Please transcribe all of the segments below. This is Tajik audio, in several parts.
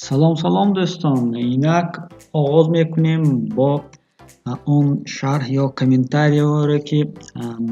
салом дӯстон, инак оғоз мекунем бо он шарҳ ё комментарияҳое ки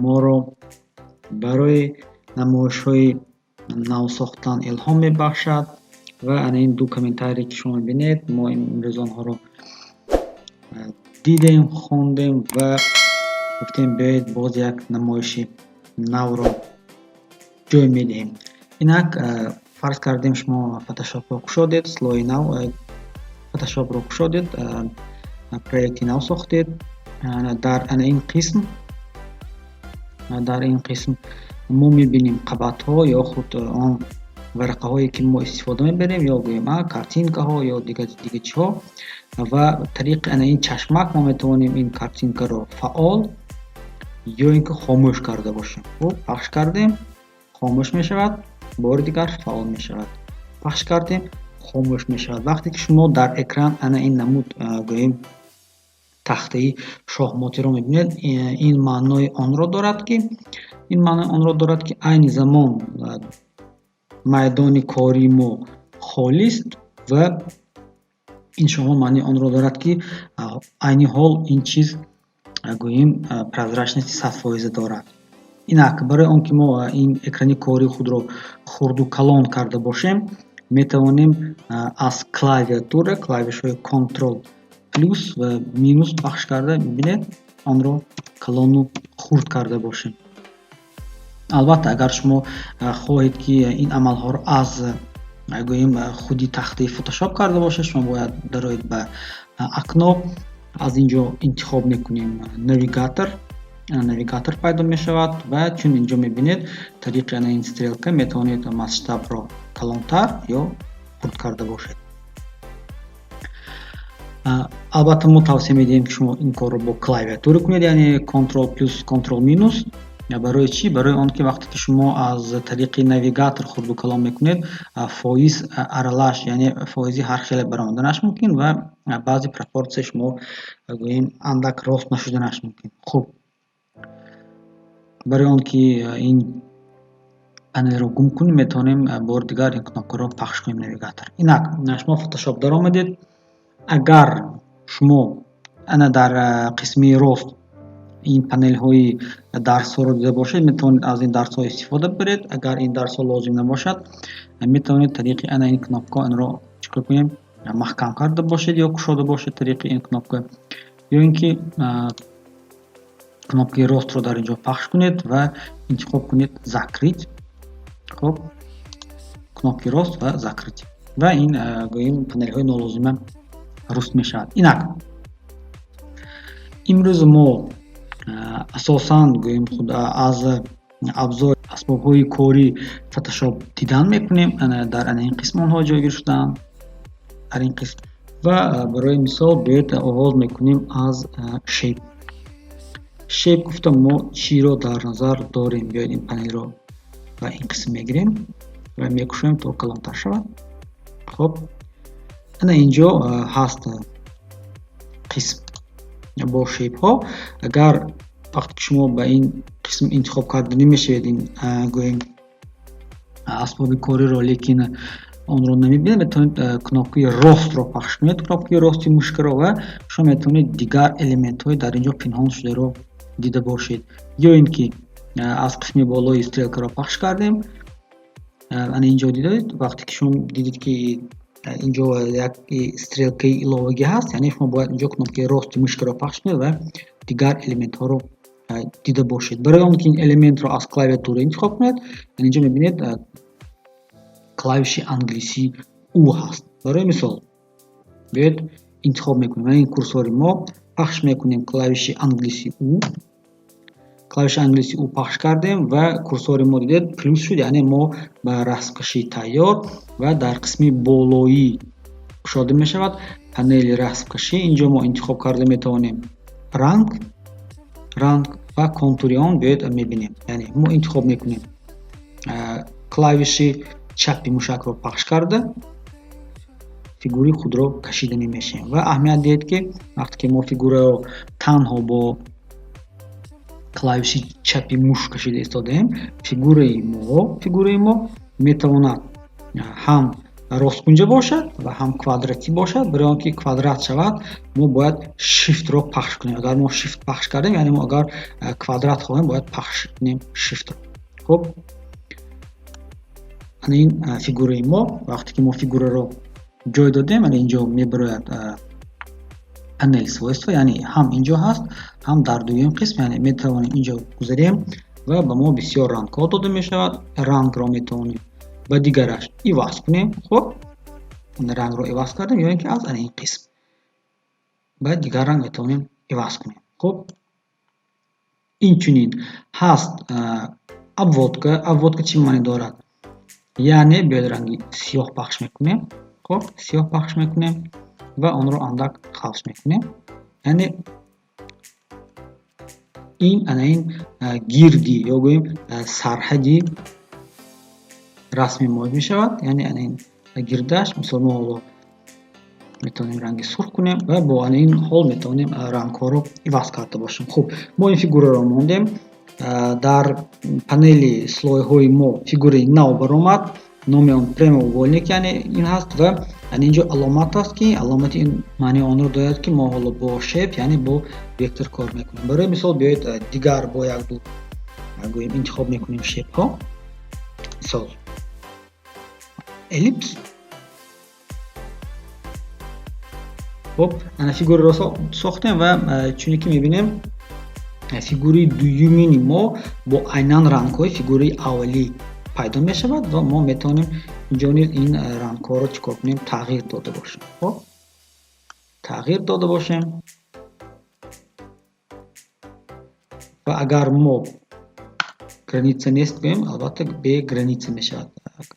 моро барои намоишҳои нав сохтан илҳом мебахшад ва ана ин ду комментарие ки шумо мебинед, мо имрӯз онҳоро дидем, хондем ва гуфтем биёед боз як намоиши навро ҷой медиҳем. Инак фарз кардем шумо фотошопро кушодед, слои нав фотошопро кушодед, проекти нав сохтед. Дар ин қисм мо мебинем қабатҳо ё худ он варақаҳое ки мо истифода мебарем, ё гӯем картинкаҳо ё дигар чизҳо, ва тариқи ана ин чашмак мо метавонем ин картинкаро фаъол ё ин ки хомӯш карда бошем. Пахш кардем, хомӯш мешавад, бори дигар фаъол мешавад. Пахш кардем, хомӯш мешавад. Вақте ки шумо дар экран ана ин намуд гӯем тахтаи шоҳмотиро мебинед, ин маънои онро дорад ки айни замон майдони кори мо холист ва иншоалло маънои онро дорад ки айни ҳол ин чиз гӯем прозрачности 100% дорад. Инак барои он ки мо ин экрани кори худро хурду калон карда бошем, метавонем аз клавишҳои контрол плюс ва минус пахш карда мебинед, онро калону хурд карда бошем. Албатта агар шумо хоҳед ки ин амалҳоро аз гӯем худи тахтаи фотошоп карда бошед, шумо бояд бароед ба акноб, аз инҷо интихоб мекунем навигатор пайдо мешавад ва чун инҷо мебинед тариқи ана ин стрелка метавонед масштабро калонтар ё хурд карда бошед. Албатта мо тавсия медиҳем ки шумо ин корро бо клавиатура кунед, яъне контрол плюс контрол минус. Барои чӣ? Барои он ки вақте ки шумо аз тариқи навигатор хурду калон мекунед, фоиз аралаш, яъне фоизи ҳар хеле баромаданаш мумкин ва баъзе пропорсияи шумо гӯем андак рост нашуданаш мумкин. Хуб, барои он ки ин панелро гум кунем, метавонем бори дигар ин кнопкаро пахш кунем навигатор. Инак шумо фотошоп даромадед. Агар шумо ана дар қисми рост ин панелҳои дарсҳоро дида бошед, метавонед аз ин дарсҳо истифода бибаред. Агар ин дарсҳо лозим набошад, метавонед тариқи ана ин кнопка онро чикор кунем, маҳкам карда бошед ё кушода бошед тариқи ин кнопка, ё ин ки кнопкаи ростро дар инҷо пахш кунед ва интихоб кунед закрит. Хуб, кнопки рост ва закрит. Ва ин гӯем панелҳои нолозима руст мешавад. Инак имрӯз мо асосан гӯем худ аз абзори асбобҳои кори фотошоп дидан мекунем. Дар ана ин қисм онҳо ҷойгир шудаанд, дар ин қисм. Ва барои мисол биёед оғоз мекунем аз шейп. Шейп гуфтам мо чиро дар назар дорем. Биёед ин панелро ба ин қисм мегирем ва мекушоем то калонтар шавад. Хуб, ана инҷо ҳаст қисм бо шейпҳо. Агар вақте ки шумо ба ин қисм интихоб карда намешавед ин гӯем асбоби кориро, лекин онро намебинед, метавонед кнопкаи ростро пахш кунед, кнопкаи рости мушкаро, ва шумо метавонед дигар элементҳои дар инҷо пинҳон шударо дида бошед. Ё ин ки аз қисми болои стрелкаро пахш кардем, ана инҷо дидед. Вақте ки шумо дидед ки инҷо як стрелкаи иловагӣ ҳаст, яъне шумо бояд инҷо кнопкаи рости мушкаро пахш кунед ва дигар элементҳоро дида бошед. Барои он ки ин элементро аз клавиатура интихоб кунед, инҷо мебинед клавиши англиси U ҳаст. Барои мисол биёед интихоб мекунем, ин курсори мо пахш мекунем клавиши англиси U. Клавиши англиси U пахш кардем ва курсори мо дидед плюс шуд, яъне мо ба расмкашӣ тайёр. Ва дар қисми болоӣ кушода мешавад панели расмкашӣ. Инҷо мо интихоб карда метавонем ранг ва контури он биёед мебинем. Яъне мо интихоб мекунем клавиши чапи мушакро пахш карда фигури худро кашида намешавем. Ва аҳамият диҳед ки вақте ки мо фигураро танҳо бо клавиши чапи муш кашида истодаем, фигураи мо метавонад ҳам росткунҷа бошад ва ҳам квадратӣ бошад. барои он ки квадрат шавад мо бояд shiftро пахш кунем. агар мо shift пахш кардем, яъне мо агар квадрат хоҳем бояд пахш кунем shiftро. хуб, ин фигураи мо. вақте ки мо фигураро ҷой додем, инҷо мебарояд панел свойства, яъне ҳам инҷо ҳаст, ҳам дар дуюм қисм, яъне метавонем инҷо гузарем ва ба мо бисёр рангҳо дода мешавад. рангро метавонем ба дигараш иваз кунем. хуб, рангро иваз кардем, ё ин ки аз ин қисм ба дигар ранг метавонем иваз кунем. хуб, инчунин ҳаст обводка. обводка чӣ маъне дорад? яъне биёед ранги сиёҳ пахш мекунем. хуб, сиёҳ пахш мекунем ва онро андак хавс мекунем. яъне ин гирди ё гӯем сарҳади расми мо мешавад. яъне ин гирдаш, мисол мо ҳоло метавонем ранги сурх кунем ва бо ин ҳол метавонем рангҳоро иваз карда бошем. хуб, мо ин фигураро мондем. дар панели слойҳои мо фигураи нав баромад. номи он прямоугольник, яъне ин ҳаст ва инҷо аломат аст ки аломати ин маъни онро дорад ки мо ҳоло бо шеп, яъне бо вектор кор мекунем. барои мисол биёед дигар бо як-ду гӯем интихоб мекунем шепҳо. мисол эллипс. хуб, ана фигураро сохтем ва чуне ки мебинем фигураи дуюмини мо бо айнан рангҳои фигураи аввалӣ пайдо мешавад ва мо метавонем инҷо низ ин рангҳоро чикор кунем? Тағйир дода бошем. хуб, тағйир дода бошем ва агар мо граница нест гӯем, албатта бе граница мешавад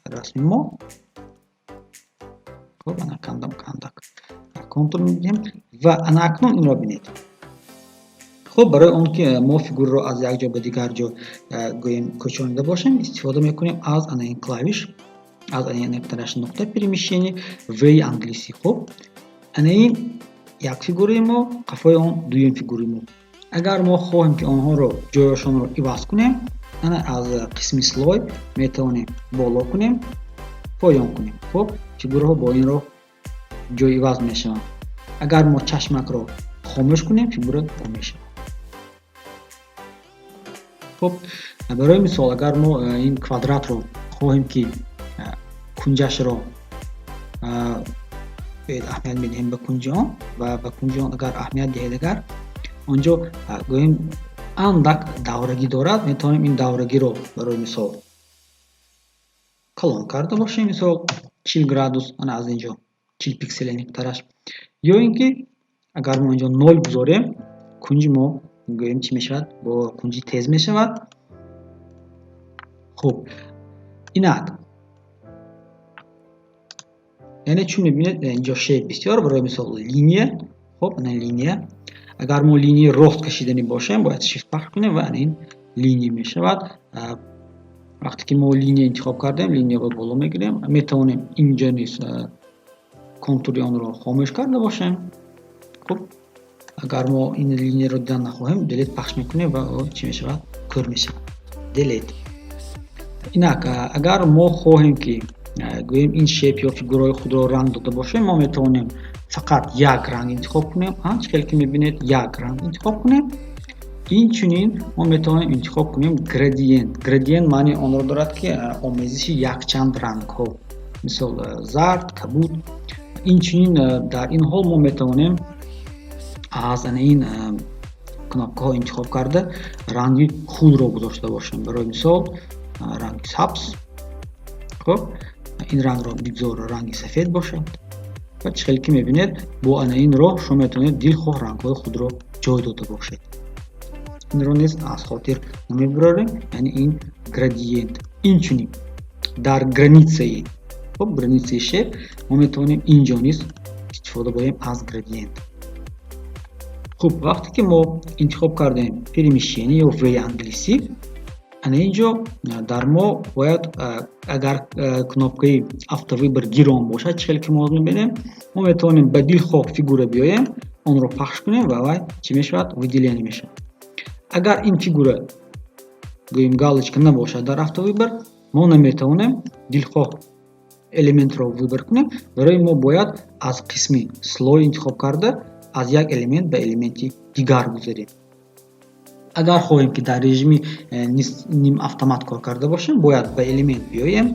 расми мо. хуб, ана кандак контур медиҳем ва ана акнун инро бинед. хуб, барои он ки мо фигураро аз як ҷо ба дигар ҷо гӯем кӯчонида бошем, истифода мекунем аз ана ин клавиш, аз ана нуқтааш нуқта перемещения V англисӣ. хуб, ана ин як фигураи мо, қафои он дуюм фигураи мо. агар мо хоҳем ки онҳоро ҷойашонро иваз кунем, ана аз қисми слой метавонем боло кунем, поён кунем. хуб, фигураҳо бо инро ҷойиваз мешаванд. агар мо чашмакро хомӯш кунем, фигура гум мешавад. хуб, барои мисол агар мо ин квадратро хоҳем ки кунҷашро аҳамият медиҳем ба кунҷи он ва ба кунҷи он агар аҳамият диҳед, агар онҷо гӯем андак даврагӣ дорад, метавонем ин даврагиро барои мисол калон карда бошем, мисол 40 градус, ана аз инҷо 40 пиксели миқтараш. ё ин ки агар мо инҷо 0 гузорем, кунҷи мо гӯем чӣ мешавад? Бо кунҷи тез мешавад. хуб, инак яъне чун мебинед инҷо шейп бисёр, барои мисол линия. хуб, ана линия. агар мо линияи рост кашидани бошем, бояд shift пахш кунем ва ана ин линия мешавад. вақте ки мо линия интихоб кардем, линияро боло мегирем. метавонем инҷо низ контури онро хомӯш карда бошем. хуб, агар мо ин линияро дидан нахоҳем, delete пахш мекунем ва чӣ мешавад? Кӯр мешавад. delete. инак агар мо хоҳем ки гӯем ин шейп ё фигураҳои худро ранг дода бошем, мо метавонем фақат як ранг интихоб кунем. чӣ хел ки мебинед, як ранг интихоб кунем. инчунин мо метавонем интихоб кунем градиент. градиент маъни онро дорад ки омезиши якчанд рангҳо, мисол зард, кабуд. инчунин дар ин ҳол мо метавонем аз ана ин кнопкаҳо интихоб карда ранги худро гузошта бошем. барои мисол ранги сабз. хуб, ин рангро бигзор ранги сафед бошад. ва чӣ хел ки мебинед, бо ана ин роҳ шумо метавонед дилхоҳ рангҳои худро ҷой дода бошед. инро низ аз хотир намебарорем, яъне ин градиент. инчунин дар границаи границаи шейп мо метавонем инҷо низ истифода барем аз градиент. хуб, вақте ки мо интихоб кардем перемещение ё V англисӣ, ана инҷо дар мо бояд агар кнопкаи автовыбор гирон бошад, чӣ хел ки мо мебинем, мо метавонем ба дилхоҳ фигура биёем, онро пахш кунем ва вай чӣ мешавад? Выделение мешавад. агар ин фигура гӯем галочка набошад дар автовыбор, мо наметавонем дилхоҳ элементро выбор кунем. Барои мо бояд аз қисми слой интихоб карда аз як элемент ба элементи дигар гузарем. Агар хоҳем ки дар режими ним автомат кор карда бошем, бояд ба элемент биёем,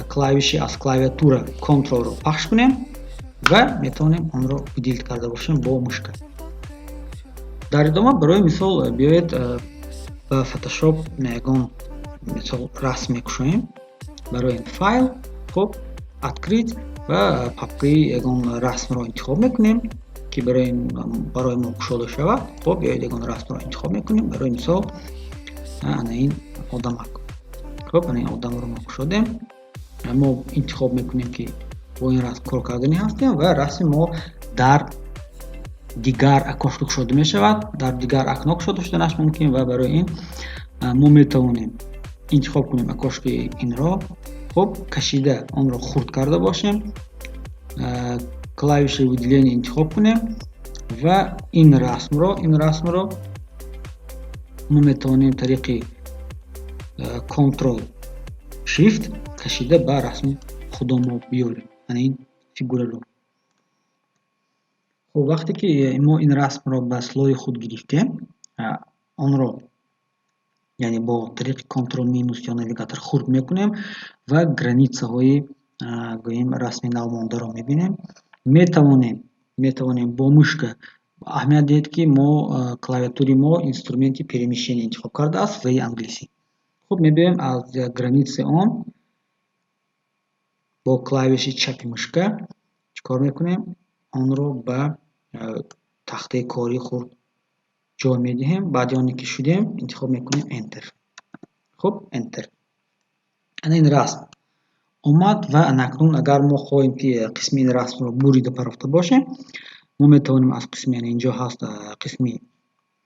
клавиши аз клавиатура контролро пахш кунем ва метавонем онро дилт карда бошем бо мушка. Дар идома барои мисол биёед ба Photoshop ягон мисол расм мекушоем. Барои файл, хуб, открыть ва папкаи ягон расмро интихоб мекунем ки барои мо кушода шавад. Хуб, биёед ягон расмро интихоб мекунем. Барои мисол ана ин одамак. Хуб, ана ин одамро мо кушодем. Мо интихоб мекунем ки бо ин расм кор кардани ҳастем ва расми мо дар дигар окошко кушода мешавад. Дар дигар окно кушода шуданаш мумкин ва барои ин мо метавонем интихоб кунем окошкои инро. Хуб, кашида онро хурд карда бошем. Клавиши выделения интихоб кунем ва ин расмро мо метавонем тариқи Ctrl Shift кашида ба расми худ мо биёрем. Ана ин фигураро. Хуб, вақте ки мо ин расмро ба слои худ гирифтем, онро яъне бо тариқи Ctrl минус ё навигатор хурд мекунем ва границаҳои гӯем расми навмондаро мебинем. Метавонем бо мушка. Аҳамият диҳед ки мо клавиатури мо инструменти перемещения интихоб кардааст ва англисӣ. Хуб, мебиёем аз границаи он бо клавиши чапи мушка чикор мекунем? Онро ба тахтаи кори хурд ҷой медиҳем. Баъди оне ки шудем, интихоб мекунем Enter. Хуб, Enter. Ана ин расм омад ва анакнун агар мо хоҳем ки қисми ин расмро бурида парохта бошем, мо метавонем аз қисми инҷо ҳаст қисми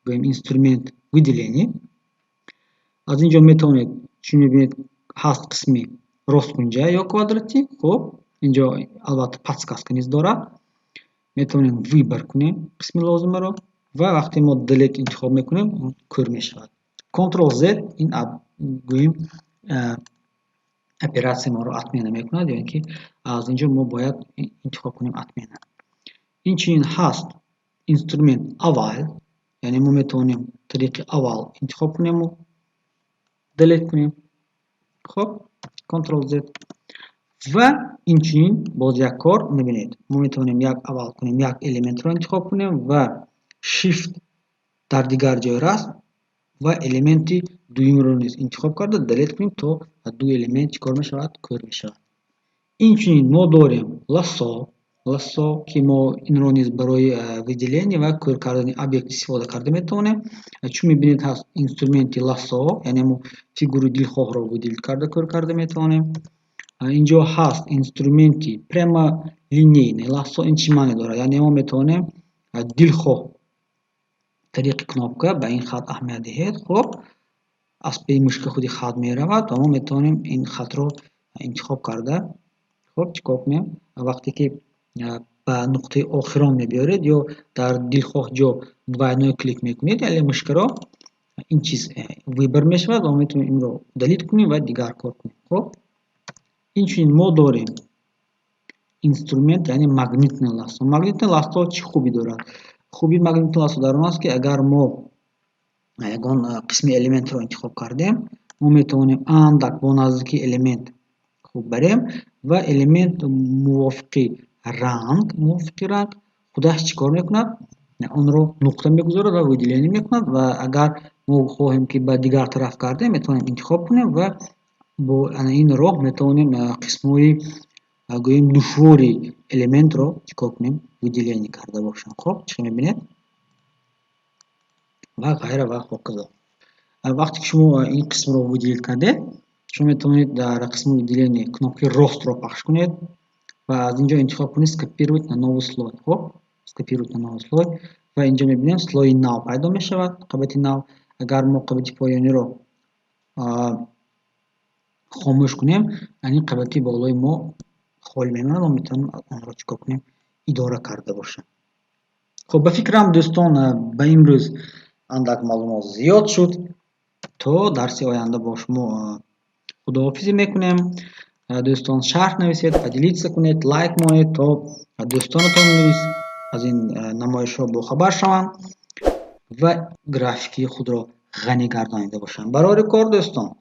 гӯем инструмент выделение. Аз инҷо метавонед чӣ мебинед ҳаст қисми росткунҷа ё квадрати. Хуб, инҷо албатта подсказка низ дорад. Метавонем выбор кунем қисми лозимаро ва вақте мо delete интихоб мекунем, кӯр мешавад. Ctrl Z ин гӯем операция моро отмена мекунад, яъне ки аз инҷо мо бояд интихоб кунем отмена. Инчунин ҳаст инструмент аввал, яъне мо метавонем тариқи аввал интихоб кунем ва delete кунем. Хуб, Ctrl Z. Ва инчунин боз як кор мебинед. Мо метавонем як аввал кунем, як элементро интихоб кунем ва Shift дар дигар ҷой расм ва элементи дуюмро низ интихоб карда delete кунем, то ду элемент чикор мешавад? Кӯр мешавад. Инчунин мо дорем лассо ки мо инро низ барои выделение ва кӯр кардани объект истифода карда метавонем. Чун мебинед ҳаст инструменти лассо, яъне мо фигури дилхоҳро выделит карда кӯр карда метавонем. Инҷо ҳаст инструменти прямолинейный лассо. Ин чӣ маъне дорад? Яъне мо метавонем дилхоҳ тариқи кнопка ба ин хат аҳамият диҳед. Хуб, аз пеи мушка худи хат меравад ва мо метавонем ин хатро интихоб карда хуб чикор кунем? Вақте ки ба нуқтаи охирон мебиёред ё дар дилхоҳ ҷо двойной клик мекунед, яъне мушкаро, ин чиз выбор мешавад ва мо метавонем инро delete кунем ва дигар кор кунем. Хуб, инчунин мо дорем инструмент, яъне магнитный лассо. Магнитный лассо чӣ хубӣ дорад? Хуби магнитный лассо дар он аст ки агар мо ягон қисми элементро интихоб кардем, мо метавонем андак бо наздики элемент хуб барем ва элемент мувофиқи ранг худаш чикор мекунад? Онро нуқта мегузорад ва выделение мекунад ва агар мо хоҳем ки ба дигар тараф гардем, метавонем интихоб кунем ва бо ана ин роҳ метавонем қисмои гӯем душвори элементро чикор кунем? Выделение карда бошем. Хуб, чӣ мебинед? Ва ғайра ва ҳоказо. Вақте ки шумо ин қисмро выделит кардед, шумо метавонед дар қисми выделение кнопкаи ростро пахш кунед ва аз инҷо интихоб кунед скопировать на новый слой. Хуб, скопировать на новый слой ва инҷо мебинем слои нав пайдо мешавад, қабати нав. Агар мо қабати поёниро хомӯш кунем, яъне қабати болои мо хол мемонад, мо метавонем онро чикор кунем? Идора карда бошем. Хуб, ба фикрам дӯстон ба имрӯз андак маълумот зиёд шуд. То дарси оянда бо шумо худоҳофизӣ мекунем. دوستان شرح نویسید و دیلیت کنید، لایک کنید تا دوستانتان نیز از این نمایش ها باخبر شوند و گرافیکی خود را غنی گردانیده باشند. برای کار دوستان